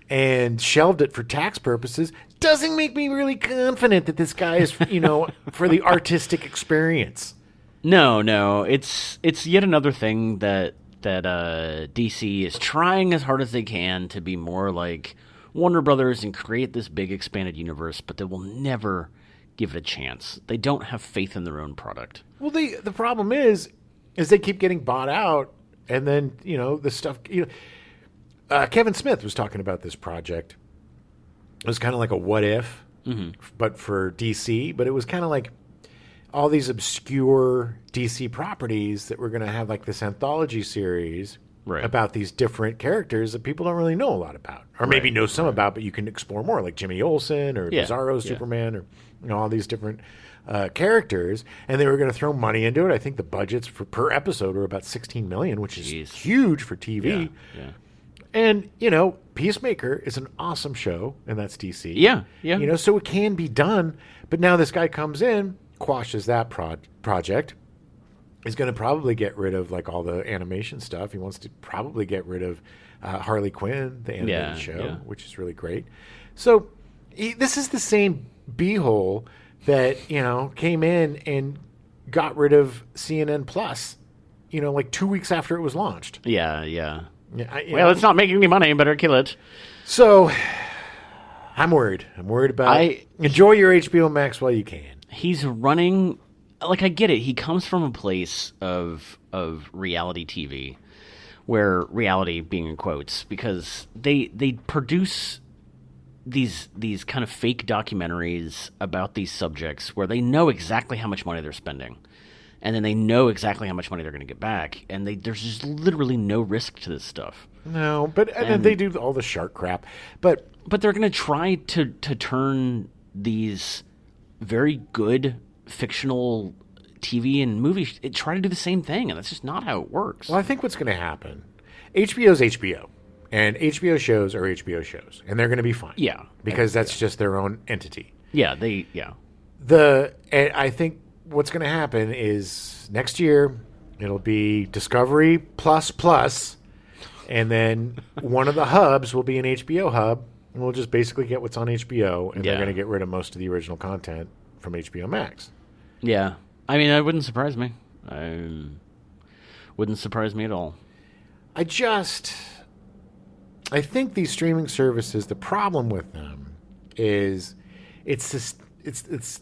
and shelved it for tax purposes doesn't make me really confident that this guy is, for the artistic experience. No. It's yet another thing that DC is trying as hard as they can to be more like Warner Brothers and create this big expanded universe, but they will never give it a chance. They don't have faith in their own product. Well, the problem is they keep getting bought out, and then the stuff. Kevin Smith was talking about this project. It was kind of like a what if, but for DC. But it was kind of like all these obscure DC properties that we're going to have like this anthology series about these different characters that people don't really know a lot about, or maybe know some about, but you can explore more, like Jimmy Olsen or Bizarro Superman, or all these different characters. And they were going to throw money into it. I think the budgets for per episode were about $16 million, which is huge for TV. Yeah. And Peacemaker is an awesome show, and that's DC. Yeah. So it can be done. But now this guy comes in, quashes that project. He's going to probably get rid of like all the animation stuff. He wants to probably get rid of Harley Quinn, the animated show, which is really great. So this is the same beehole that came in and got rid of CNN Plus, like 2 weeks after it was launched. Yeah. Well, it's not making any money. Better kill it. So I'm worried. I'm worried about it. Enjoy your HBO Max while you can. He's running. Like, I get it. He comes from a place of reality TV, where reality being in quotes, because they produce these kind of fake documentaries about these subjects where they know exactly how much money they're spending, and then they know exactly how much money they're going to get back, and there's just literally no risk to this stuff. No, but and they do all the shark crap, but they're going to try to turn these very good fictional TV and movies, try to do the same thing, and that's just not how it works. Well, I think what's going to happen, HBO's HBO, and HBO shows are HBO shows, and they're going to be fine. Yeah. Because that's just their own entity. Yeah, And I think what's going to happen is next year, it'll be Discovery plus, and then one of the hubs will be an HBO hub, and we'll just basically get what's on HBO, and they're going to get rid of most of the original content from HBO Max. Yeah. I mean, that wouldn't surprise me. Wouldn't surprise me at all. I think these streaming services, the problem with them is it's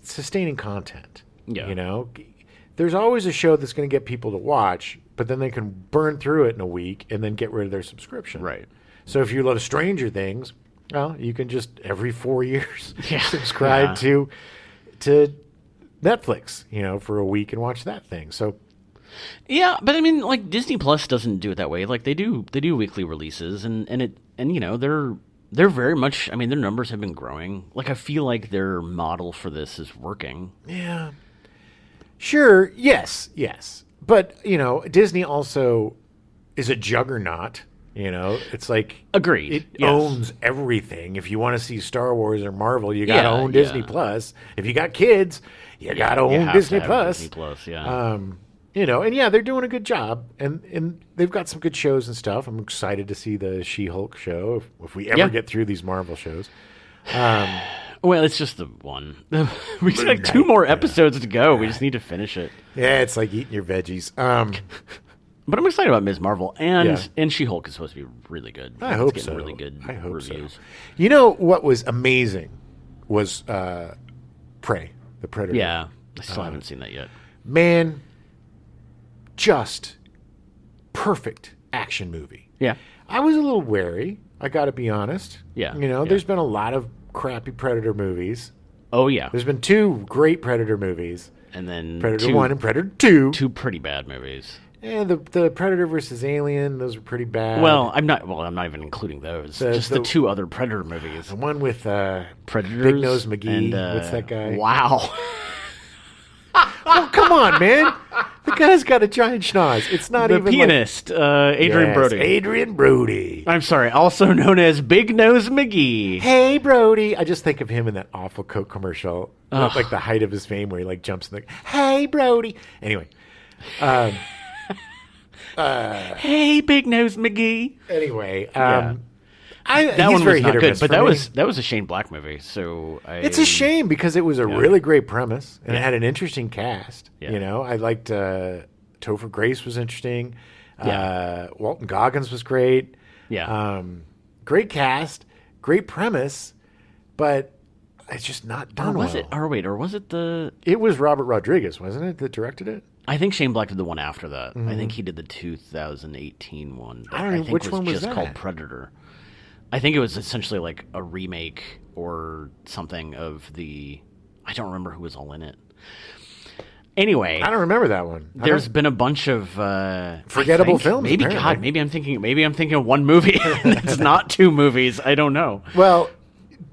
sustaining content. Yeah. There's always a show that's going to get people to watch, but then they can burn through it in a week and then get rid of their subscription. Right. So if you love Stranger Things, well, you can just every 4 years subscribe to Netflix, for a week and watch that thing. So yeah, but I mean, like Disney Plus doesn't do it that way. Like they do weekly releases, and they're very much. I mean, their numbers have been growing. Like I feel like their model for this is working. Yeah, sure, yes, but Disney also is a juggernaut. It's like agreed. It owns everything. If you want to see Star Wars or Marvel, you got to own Disney Plus. If you got kids, you got to own Disney Plus. Disney Plus, and they're doing a good job, and they've got some good shows and stuff. I'm excited to see the She-Hulk show if we ever get through these Marvel shows. Well, it's just the one. We just have 2 more episodes to go. We just need to finish it. Yeah, it's like eating your veggies. But I'm excited about Ms. Marvel, and She-Hulk is supposed to be really good. I hope getting so. Really good I hope reviews. So. You know what was amazing was Prey, the Predator. Yeah, I still haven't seen that yet. Man, just perfect action movie. Yeah. I was a little wary, I got to be honest. Yeah. There's been a lot of crappy Predator movies. Oh, yeah. There's been 2 great Predator movies. And then Predator 1 and Predator 2. 2 pretty bad movies. And the Predator versus Alien, those were pretty bad. Well, I'm not even including those. Just the 2 other Predator movies. The one with Predators, Big Nose McGee. And, what's that guy? Wow. Oh, come on, man. The guy's got a giant schnoz. It's not the even pianist, Adrian Brody. Adrian Brody. I'm sorry, also known as Big Nose McGee. Hey, Brody. I just think of him in that awful Coke commercial, like the height of his fame, where he like jumps in the. Hey, Brody. Anyway. Hey, Big Nose McGee. Anyway, that one was not good, but that was a Shane Black movie. So it's a shame because it was a really great premise and it had an interesting cast. Yeah. I liked Topher Grace was interesting. Walton Goggins was great. Yeah, great cast, great premise, but it's just not done or was well. it? Or wait, or was it the? It was Robert Rodriguez, wasn't it, that directed it? I think Shane Black did the one after that. Mm-hmm. I think he did the 2018 one. I don't know which one was just that? Called Predator. I think it was essentially like a remake or something of the. I don't remember who was all in it. Anyway, I don't remember that one. There's been a bunch of forgettable films. Maybe apparently. God, maybe I'm thinking of one movie. It's not two movies. I don't know. Well,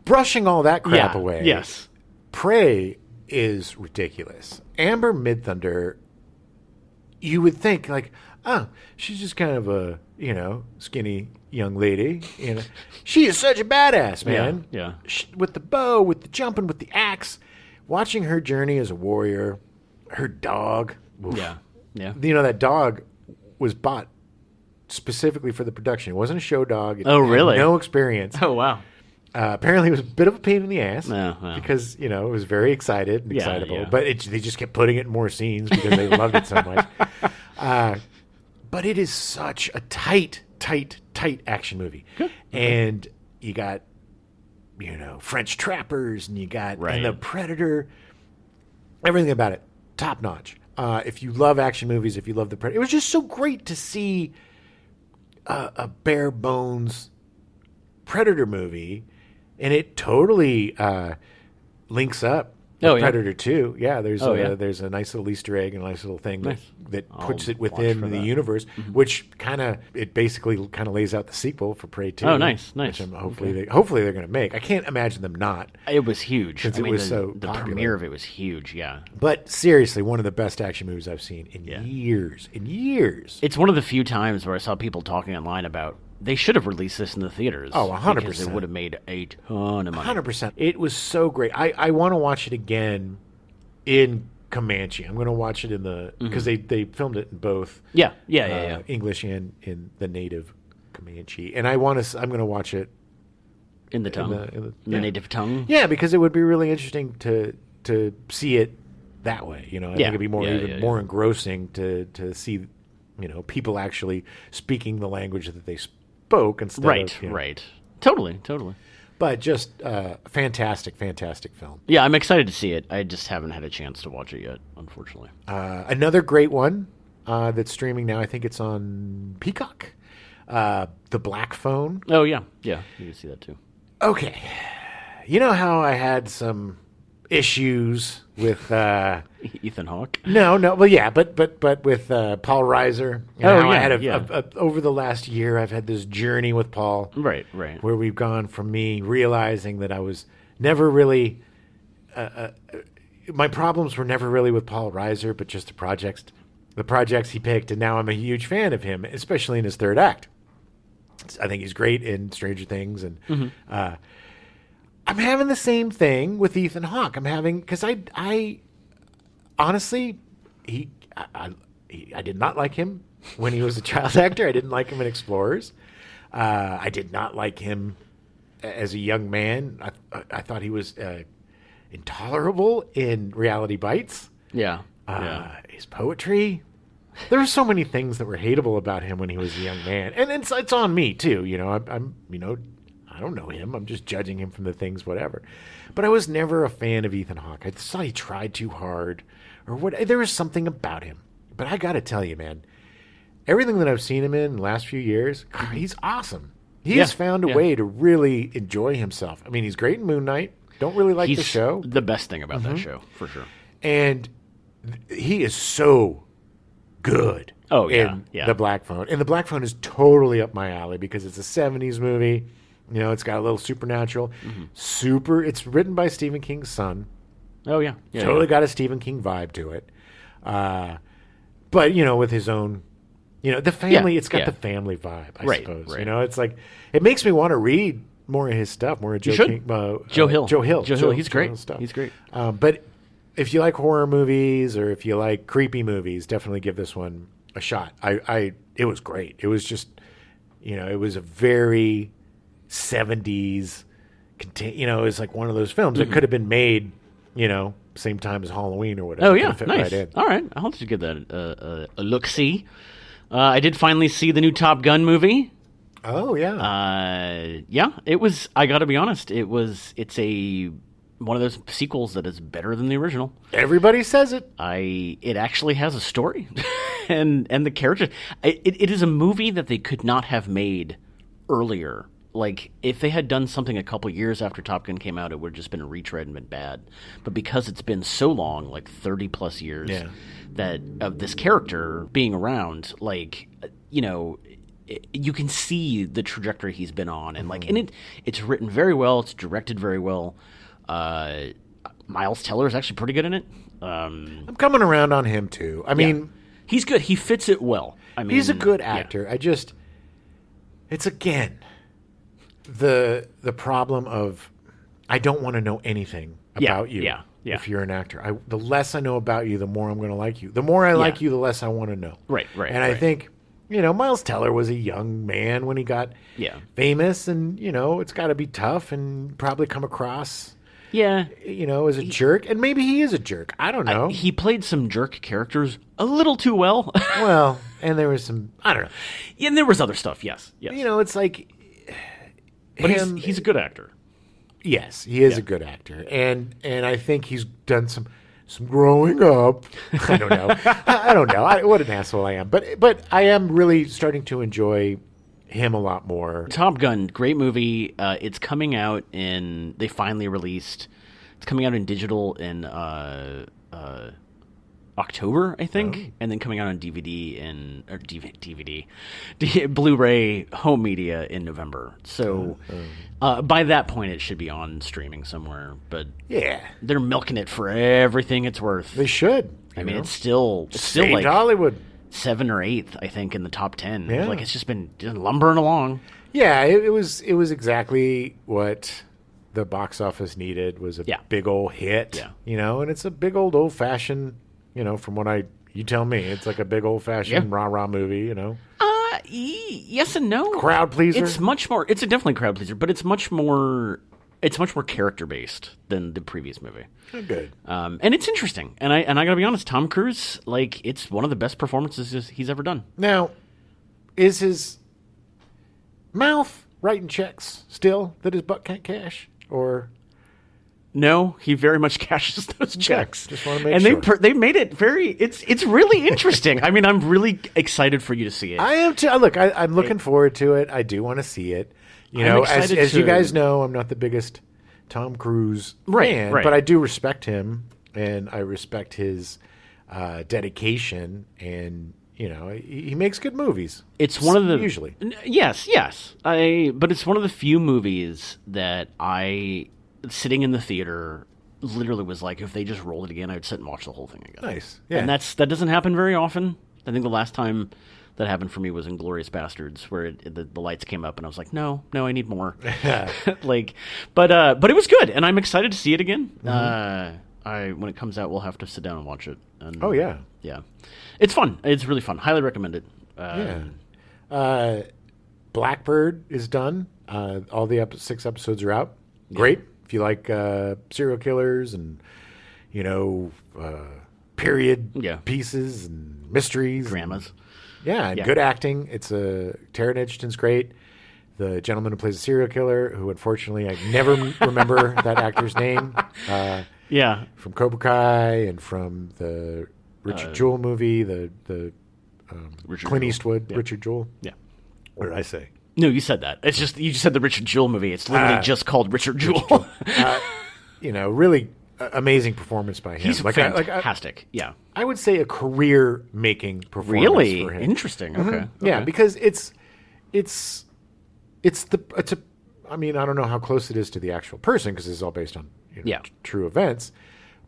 brushing all that crap away. Yes. Prey is ridiculous. Amber Midthunder, you would think like, oh, she's just kind of a, skinny young lady. She is such a badass, man. Yeah. With the bow, with the jumping, with the axe. Watching her journey as a warrior, her dog. Oof. Yeah. That dog was bought specifically for the production. It wasn't a show dog. It Oh, really? had no experience. Oh, wow. Apparently, it was a bit of a pain in the ass Wow. because, it was very excited and excitable. Yeah. But they just kept putting it in more scenes because they loved it so much. But it is such a tight action movie. Good. And you got, French trappers and you got and the Predator. Everything about it, top notch. If you love action movies, if you love the Predator, it was just so great to see a bare bones Predator movie. And it totally links up with Predator 2. Yeah, there's a nice little Easter egg and a nice little thing that puts it within the universe, which it basically lays out the sequel for Prey 2. Oh, nice. Which hopefully they're going to make. I can't imagine them not. It was huge. Since it was so the popular. premiere of it was huge, yeah. But seriously, one of the best action movies I've seen in years. In years. It's one of the few times where I saw people talking online about they should have released this in the theaters. Oh, 100%. Because it would have made a ton of money. 100%. It was so great. I want to watch it again in Comanche. I'm going to watch it in the... Because they filmed it in both Yeah. English and in the native Comanche. And I'm going to watch it... In the tongue? In the native tongue? Yeah, because it would be really interesting to see it that way. I think it'd be more engrossing to see... people actually speaking the language that they spoke instead of... Right. Totally. But just fantastic film. Yeah, I'm excited to see it. I just haven't had a chance to watch it yet, unfortunately. Another great one that's streaming now, I think it's on Peacock, The Black Phone. Oh, yeah. Yeah, you can see that too. Okay. You know how I had some issues with Ethan Hawke? No, well, yeah, but with Paul Reiser. I had over the last year, I've had this journey with Paul, right, where we've gone from me realizing that I was never really, my problems were never really with Paul Reiser, but just the projects he picked, and now I'm a huge fan of him, especially in his third act. I think he's great in Stranger Things, and I'm having the same thing with Ethan Hawke. Because I honestly, I did not like him when he was a child actor. I didn't like him in Explorers. I did not like him as a young man. I thought he was intolerable in Reality Bites. Yeah. His poetry. There were so many things that were hateable about him when he was a young man, and it's on me too. I'm I don't know him. I'm just judging him from the things, whatever. But I was never a fan of Ethan Hawke. I thought he tried too hard, or what. There was something about him. But I got to tell you, man, everything that I've seen him in the last few years, God, he's awesome. He has found a way to really enjoy himself. I mean, he's great in Moon Knight. Don't really like the show. The best thing about that show, for sure. And he is so good. Oh, in The Black Phone. And The Black Phone is totally up my alley because it's a 70s movie. It's got a little supernatural. It's written by Stephen King's son. Oh, yeah. Totally got a Stephen King vibe to it. But, with his own, the family, it's got the family vibe, I suppose. Right. It's like, it makes me want to read more of his stuff, more of Joe Hill. Joe Hill, he's great. He's great. But if you like horror movies or if you like creepy movies, definitely give this one a shot. It was great. It was just, it was a very 70s, it was like one of those films that could have been made, same time as Halloween or whatever. Oh, yeah, nice. Right in. All right, I'll have to give that a look-see. I did finally see the new Top Gun movie. Oh, yeah. It was, I got to be honest, it's one of those sequels that is better than the original. Everybody says it. It actually has a story, and the characters. It is a movie that they could not have made earlier like, if they had done something a couple years after Top Gun came out, it would have just been a retread and been bad. But because it's been so long, like 30 plus years, that of this character being around, like, you know, you can see the trajectory he's been on, and like, and it's written very well, it's directed very well. Miles Teller is actually pretty good in it. I'm coming around on him too. I mean, he's good. He fits it well. I mean, he's a good actor. It's again the problem of I don't want to know anything about you. Yeah. If you're an actor, the less I know about you, the more I'm going to like you. The more I like you, the less I want to know. Right. And I think, you know, Miles Teller was a young man when he got famous, and, you know, it's got to be tough and probably come across, you know, as a jerk. And maybe he is a jerk. I don't know. He played some jerk characters a little too well. Well, and there was some, I don't know. Yeah, and there was other stuff, yes. You know, it's like... But he's a good actor. Yes, he is a good actor. And I think he's done some growing up. I don't know. I don't know. What an asshole I am. But I am really starting to enjoy him a lot more. Top Gun, great movie. It's coming out they finally released, it's coming out in digital in October, I think, and then coming out on Blu-ray home media in November. So by that point, it should be on streaming somewhere. But they're milking it for everything it's worth. They should. I mean, it's still like Hollywood 7th or 8th, I think, in the top 10. Yeah. Like, it's just been lumbering along. Yeah, it was exactly what the box office needed, was a big old hit. Yeah. You know, and it's a big old fashioned. You know, from what you tell me, it's like a big old-fashioned rah-rah movie, you know? Yes and no. Crowd pleaser? It's much more... It's a definitely crowd pleaser, but it's much more character-based than the previous movie. Oh, good. And it's interesting. And I gotta be honest, Tom Cruise, like, it's one of the best performances he's ever done. Now, is his mouth writing checks still that his butt can't cash? Or... No, he very much cashes those checks. Just want to make sure. And they made it very. It's really interesting. I mean, I'm really excited for you to see it. I am too. Look, I'm looking forward to it. I do want to see it. You know, as you guys know, I'm not the biggest Tom Cruise fan, but I do respect him, and I respect his dedication, and you know, he makes good movies. It's one of the usually. Yes. But it's one of the few movies that sitting in the theater, literally was like, if they just rolled it again, I would sit and watch the whole thing again. Nice. Yeah. And that doesn't happen very often. I think the last time that happened for me was in Glorious Bastards, where the lights came up and I was like, no, I need more. Like, but it was good, and I'm excited to see it again. Mm-hmm. When it comes out, we'll have to sit down and watch it. And, yeah. It's fun. It's really fun. Highly recommend it. Blackbird is done. All the 6 episodes are out. Great. If you like serial killers and, you know, period pieces and mysteries. Dramas. And good acting. Taron Egerton's great. The gentleman who plays a serial killer, who unfortunately I never remember that actor's name. From Cobra Kai and from the Richard Jewell movie, the Clint Eastwood, Richard Jewell. Yeah. What did I say? No, you said that. It's just, you just said the Richard Jewell movie. It's literally just called Richard Jewell. You know, really amazing performance by him. He's fantastic. I would say a career-making performance for him. Interesting. Mm-hmm. Okay. Yeah, because I mean, I don't know how close it is to the actual person, because it's all based on true events.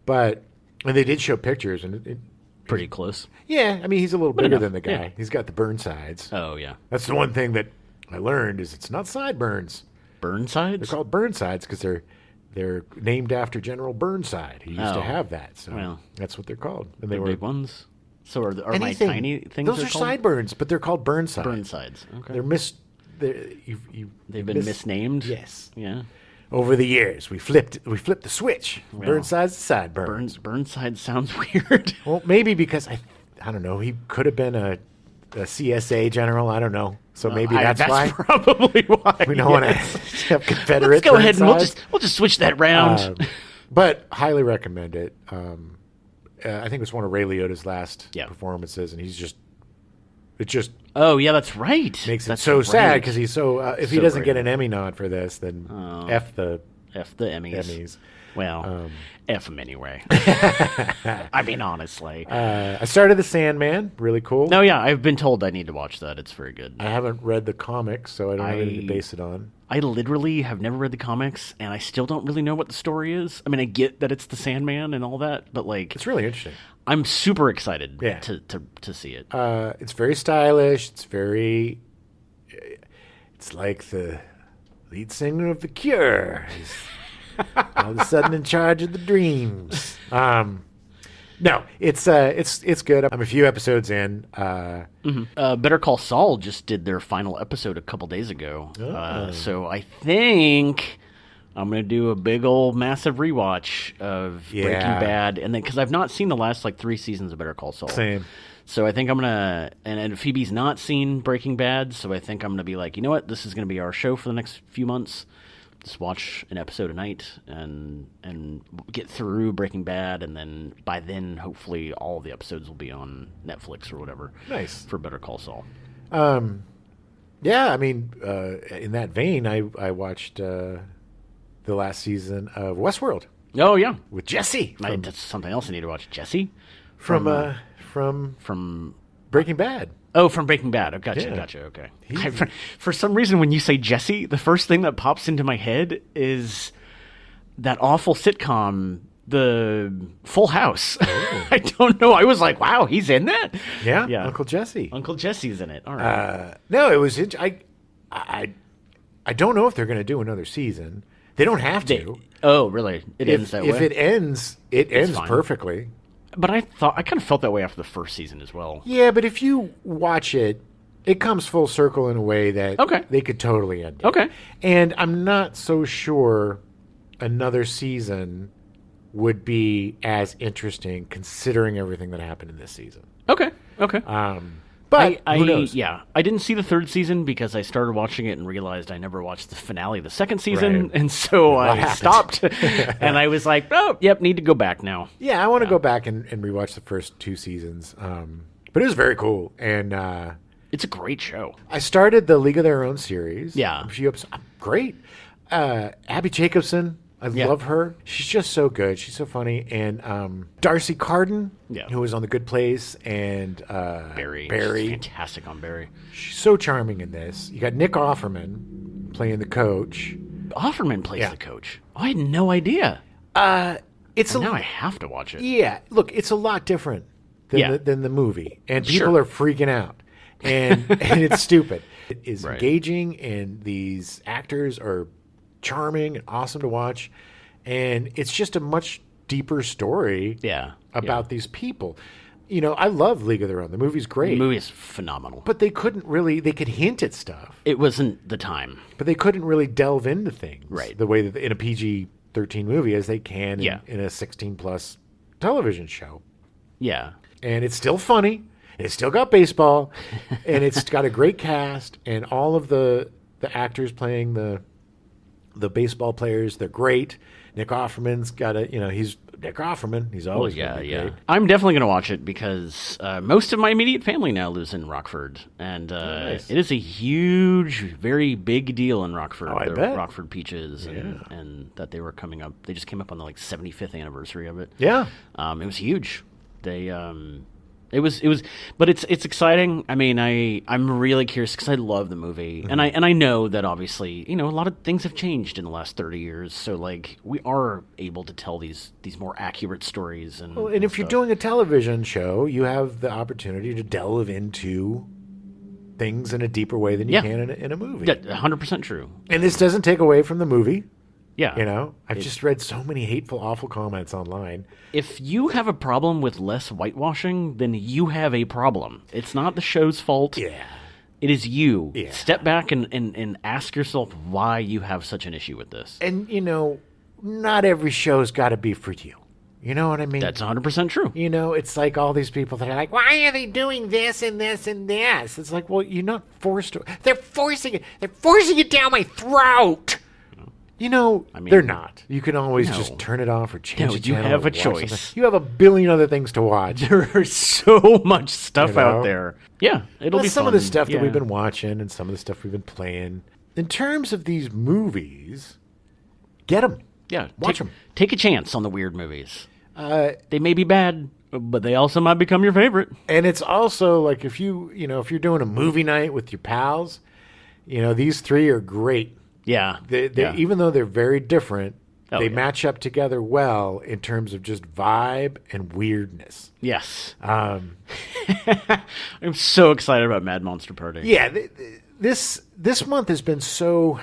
And they did show pictures, and pretty close. Yeah, I mean, he's a little bigger than the guy. Yeah. He's got the Burnsides. Oh, yeah. That's the one thing that I learned is it's not sideburns. Burnsides? They're called Burnsides because they're named after General Burnside. He used to have that, so that's what they're called. And they were big ones. So are my tiny things? Those are sideburns, but they're called Burnsides. Burnsides. Okay. They've been misnamed. Yes. Yeah. Over the years, we flipped the switch. Well, Burnsides to sideburns. Burnside sounds weird. Well, maybe because I don't know. He could have been a CSA general. I don't know. So maybe that's why. That's probably why. We don't want to have Confederate. Let's go ahead and we'll just switch that round. But highly recommend it. I think it was one of Ray Liotta's last performances, and he's just It just Oh, yeah, that's right. makes it That's so sad right. because he's so. If he So doesn't great. get an Emmy nod for this, then F the Emmys. Emmys. Well, F them anyway. I mean, honestly. I started The Sandman. Really cool. No, yeah, I've been told I need to watch that. It's very good. I haven't read the comics, so I don't have anything to base it on. I literally have never read the comics, and I still don't really know what the story is. I mean, I get that it's the Sandman and all that, but like, It's really interesting. I'm super excited Yeah. to see it. It's very stylish. It's very. It's like the lead singer of The Cure. He's all of a sudden in charge of the dreams. No, it's good. I'm a few episodes in. Better Call Saul just did their final episode a couple days ago. So I think I'm going to do a big old massive rewatch of Breaking Bad. And then, because I've not seen the last like 3 seasons of Better Call Saul. Same. So I think I'm going to, and Phoebe's not seen Breaking Bad. So I think I'm going to be like, you know what? This is going to be our show for the next few months. Just watch an episode a night and get through Breaking Bad, and then by then, hopefully, all of the episodes will be on Netflix or whatever. Nice. For Better Call Saul. Yeah, I mean, in that vein, I watched the last season of Westworld Oh yeah, with Jesse that's something else I need to watch. Jesse from Breaking Bad. Oh, from Breaking Bad. Oh, gotcha, Yeah. gotcha. Okay. For some reason, when you say Jesse, the first thing that pops into my head is that awful sitcom, The Full House. I don't know. I was like, wow, he's in that? Yeah, Uncle Jesse. Uncle Jesse's in it. All right. No, it was. I don't know if they're going to do another season. They don't have to. Oh, really? It ends that way? If it ends, it ends fine. perfectly. But I kind of felt that way after the first season as well. Yeah, but if you watch it, it comes full circle in a way that Okay. they could totally end it. Okay. And I'm not so sure another season would be as interesting considering everything that happened in this season. Okay. But who knows? Yeah, I didn't see the third season because I started watching it and realized I never watched the finale of the second season, Right. and so I happened? stopped. And I was like, oh, yep, need to go back now. Yeah, I want to go back and rewatch the first 2 seasons. But it was very cool. And It's a great show. I started the League of Their Own series. Yeah. A few episodes. Great. Abby Jacobson. I love her. She's just so good. She's so funny. And Darcy Carden, who was on The Good Place, and Barry. Barry. She's fantastic on Barry. She's so charming in this. You got Nick Offerman playing the coach. Offerman plays the coach. Oh, I had no idea. Now I have to watch it. Yeah, look, it's a lot different than the movie, and people are freaking out, and it's stupid. It is engaging, and these actors are charming and awesome to watch, and it's just a much deeper story. About these people. You know, I love League of Their Own. The movie's great. The movie is phenomenal. But they couldn't really. They could hint at stuff. It wasn't the time. But they couldn't really delve into things Right. the way that in a PG-13 movie as they can in a 16-plus television show. Yeah. And it's still funny. And it's still got baseball. And it's got a great cast. And all of the actors playing the baseball players, they're great. Nick Offerman's got he's Nick Offerman. He's always great. I'm definitely going to watch it because most of my immediate family now lives in Rockford, and Nice. it is a huge, very big deal in Rockford. Oh, I the bet. Rockford Peaches, and that they were coming up. They just came up on the 75th anniversary of it. Yeah. It was huge. They It was, but it's exciting. I mean, I'm really curious because I love the movie, and I know that obviously, a lot of things have changed in the last 30 years. So like, we are able to tell these more accurate stories. And Well, and if you're doing a television show, you have the opportunity to delve into things in a deeper way than you can in a movie. 100% true. And this doesn't take away from the movie. Yeah, I've just read so many hateful, awful comments online. If you have a problem with less whitewashing, then you have a problem. It's not the show's fault. Yeah. It is you. Yeah. Step back and ask yourself why you have such an issue with this. And, not every show's got to be for you. You know what I mean? That's 100% true. It's like all these people that are like, why are they doing this and this and this? It's like, well, you're not forced to. They're forcing it. They're forcing it down my throat. You know, I mean, they're not. You can always no. just turn it off or change No, the you channel. have a or watch choice. something. You have a billion other things to watch. There's so much stuff out there. Yeah, it'll be some fun. of the stuff that Yeah. we've been watching and some of the stuff we've been playing. In terms of these movies, get them. Yeah, Watch them. Take a chance on the weird movies. They may be bad, but they also might become your favorite. And it's also like if you're doing a movie night with your pals, these three are great. Yeah. Even though they're very different, they yeah. match up together well in terms of just vibe and weirdness. Yes. I'm so excited about Mad Monster Party. Yeah, this month has been so.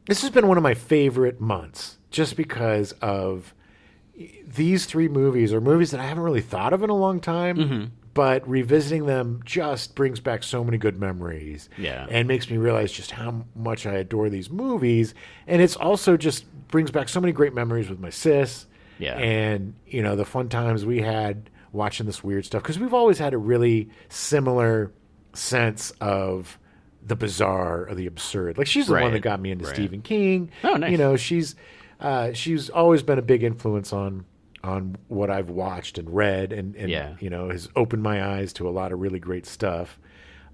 This has been one of my favorite months, just because of these three movies are movies that I haven't really thought of in a long time. Mm-hmm. But revisiting them just brings back so many good memories. Yeah. And makes me realize just how much I adore these movies. And it's also just brings back so many great memories with my sis. Yeah. And, the fun times we had watching this weird stuff. Because we've always had a really similar sense of the bizarre or the absurd. Like, she's the one that got me into Stephen King. Oh, nice. She's always been a big influence on what I've watched and read and has opened my eyes to a lot of really great stuff.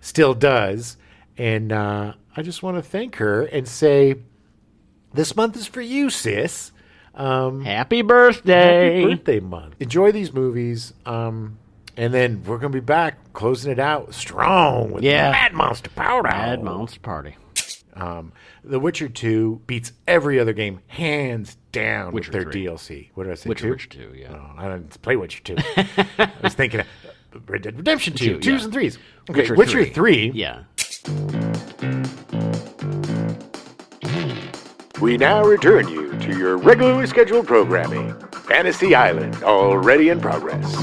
Still does. And I just want to thank her and say, this month is for you, sis. Happy birthday. Happy birthday month. Enjoy these movies. And then we're going to be back closing it out strong with Mad Monster Party. Mad Monster Party. The Witcher 2 beats every other game hands down with their 3. DLC. What did I say? Witcher 2, yeah. Oh, I didn't play Witcher 2. I was thinking of Red Dead Redemption 2, 2s and 3s. Okay, Witcher 3. Yeah. We now return you to your regularly scheduled programming. Fantasy Island, already in progress.